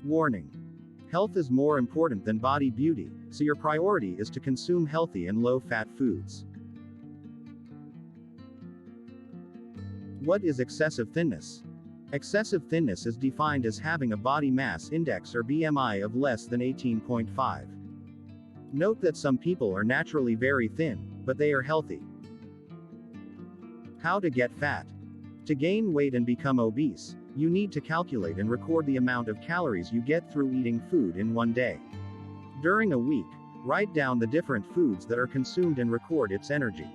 Warning. Health is more important than body beauty, so your priority is to consume healthy and low-fat foods. What is excessive thinness? Excessive thinness is defined as having a body mass index or BMI of less than 18.5. Note that some people are naturally very thin, but they are healthy. How to get fat? To gain weight and become obese, you need to calculate and record the amount of calories you get through eating food in one day. During a week, write down the different foods that are consumed and record its energy.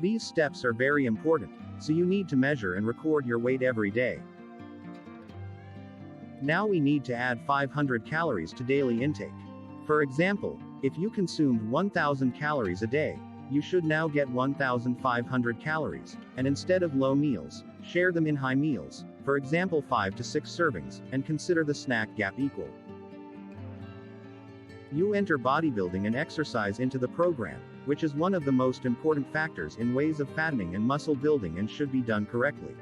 These steps are very important, so you need to measure and record your weight every day. Now we need to add 500 calories to daily intake. For example, if you consumed 1000 calories a day, you should now get 1500 calories, and instead of low meals, share them in high meals, for example 5 to 6 servings, and consider the snack gap equal. You enter bodybuilding and exercise into the program, which is one of the most important factors in ways of fattening and muscle building and should be done correctly.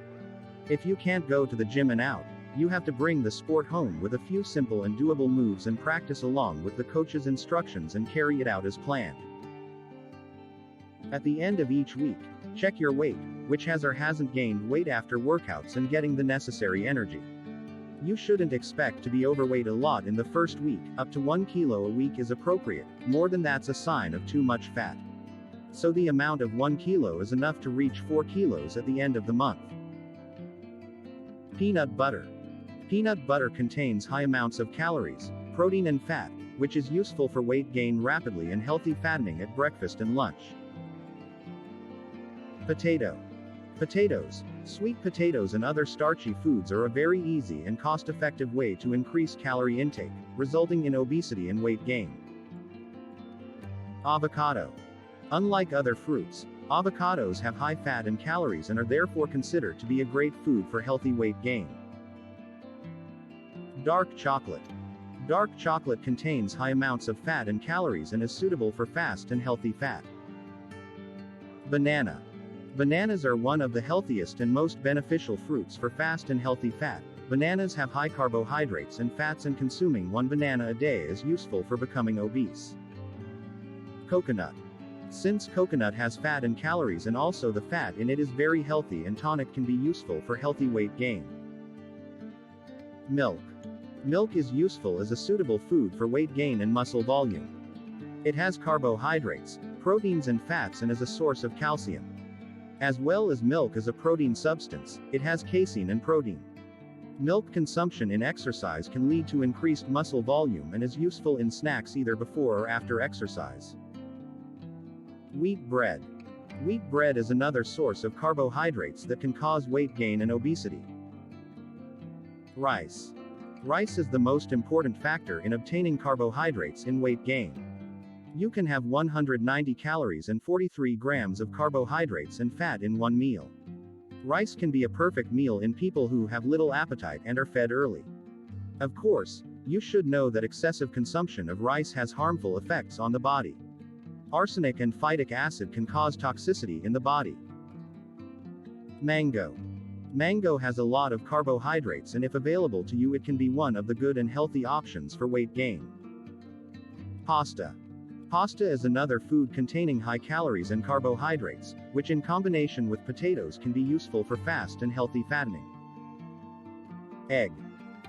If you can't go to the gym and out, you have to bring the sport home with a few simple and doable moves and practice along with the coach's instructions and carry it out as planned. At the end of each week, check your weight, which has or hasn't gained weight after workouts and getting the necessary energy. You shouldn't expect to be overweight a lot in the first week, up to 1 kilo a week is appropriate, more than that's a sign of too much fat. So the amount of 1 kilo is enough to reach 4 kilos at the end of the month. Peanut butter. Peanut butter contains high amounts of calories, protein and fat, which is useful for weight gain rapidly and healthy fattening at breakfast and lunch. Potato. Potatoes. Sweet potatoes and other starchy foods are a very easy and cost-effective way to increase calorie intake, resulting in obesity and weight gain. Avocado. Unlike other fruits, avocados have high fat and calories and are therefore considered to be a great food for healthy weight gain. Dark chocolate. Dark chocolate contains high amounts of fat and calories and is suitable for fast and healthy fat. Banana. Bananas are one of the healthiest and most beneficial fruits for fast and healthy fat. Bananas have high carbohydrates and fats, and consuming one banana a day is useful for becoming obese. Coconut. Since coconut has fat and calories and also the fat in it is very healthy and tonic, can be useful for healthy weight gain. Milk. Milk is useful as a suitable food for weight gain and muscle volume. It has carbohydrates, proteins and fats and is a source of calcium. As well as milk as a protein substance, it has casein and protein. Milk consumption in exercise can lead to increased muscle volume and is useful in snacks either before or after exercise. Wheat bread. Wheat bread is another source of carbohydrates that can cause weight gain and obesity. Rice. Rice is the most important factor in obtaining carbohydrates in weight gain. You can have 190 calories and 43 grams of carbohydrates and fat in one meal. Rice can be a perfect meal in people who have little appetite and are fed early. Of course, you should know that excessive consumption of rice has harmful effects on the body. Arsenic and phytic acid can cause toxicity in the body. Mango. Mango has a lot of carbohydrates, and if available to you, it can be one of the good and healthy options for weight gain. Pasta. Pasta is another food containing high calories and carbohydrates, which in combination with potatoes can be useful for fast and healthy fattening. Egg.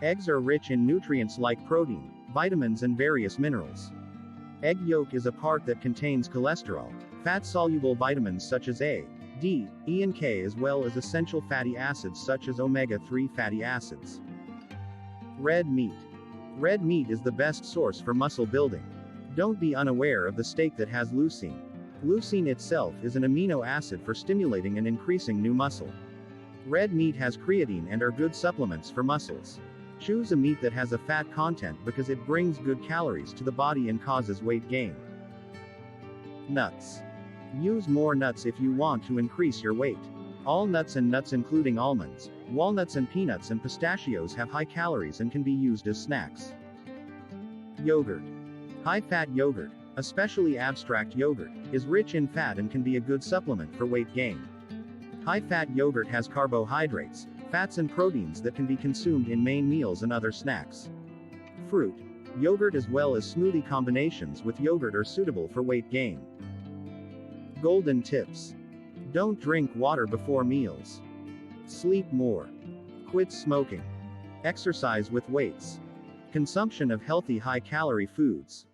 Eggs are rich in nutrients like protein, vitamins and various minerals. Egg yolk is a part that contains cholesterol, fat-soluble vitamins such as A, D, E and K, as well as essential fatty acids such as omega-3 fatty acids. Red meat. Red meat is the best source for muscle building. Don't be unaware of the steak that has leucine. Leucine itself is an amino acid for stimulating and increasing new muscle. Red meat has creatine and are good supplements for muscles. Choose a meat that has a fat content because it brings good calories to the body and causes weight gain. Nuts. Use more nuts if you want to increase your weight. All nuts and nuts including almonds, walnuts and peanuts and pistachios have high calories and can be used as snacks. Yogurt. High-fat yogurt, especially abstract yogurt, is rich in fat and can be a good supplement for weight gain. High-fat yogurt has carbohydrates, fats and proteins that can be consumed in main meals and other snacks. Fruit, yogurt as well as smoothie combinations with yogurt are suitable for weight gain. Golden tips. Don't drink water before meals. Sleep more. Quit smoking. Exercise with weights. Consumption of healthy high-calorie foods.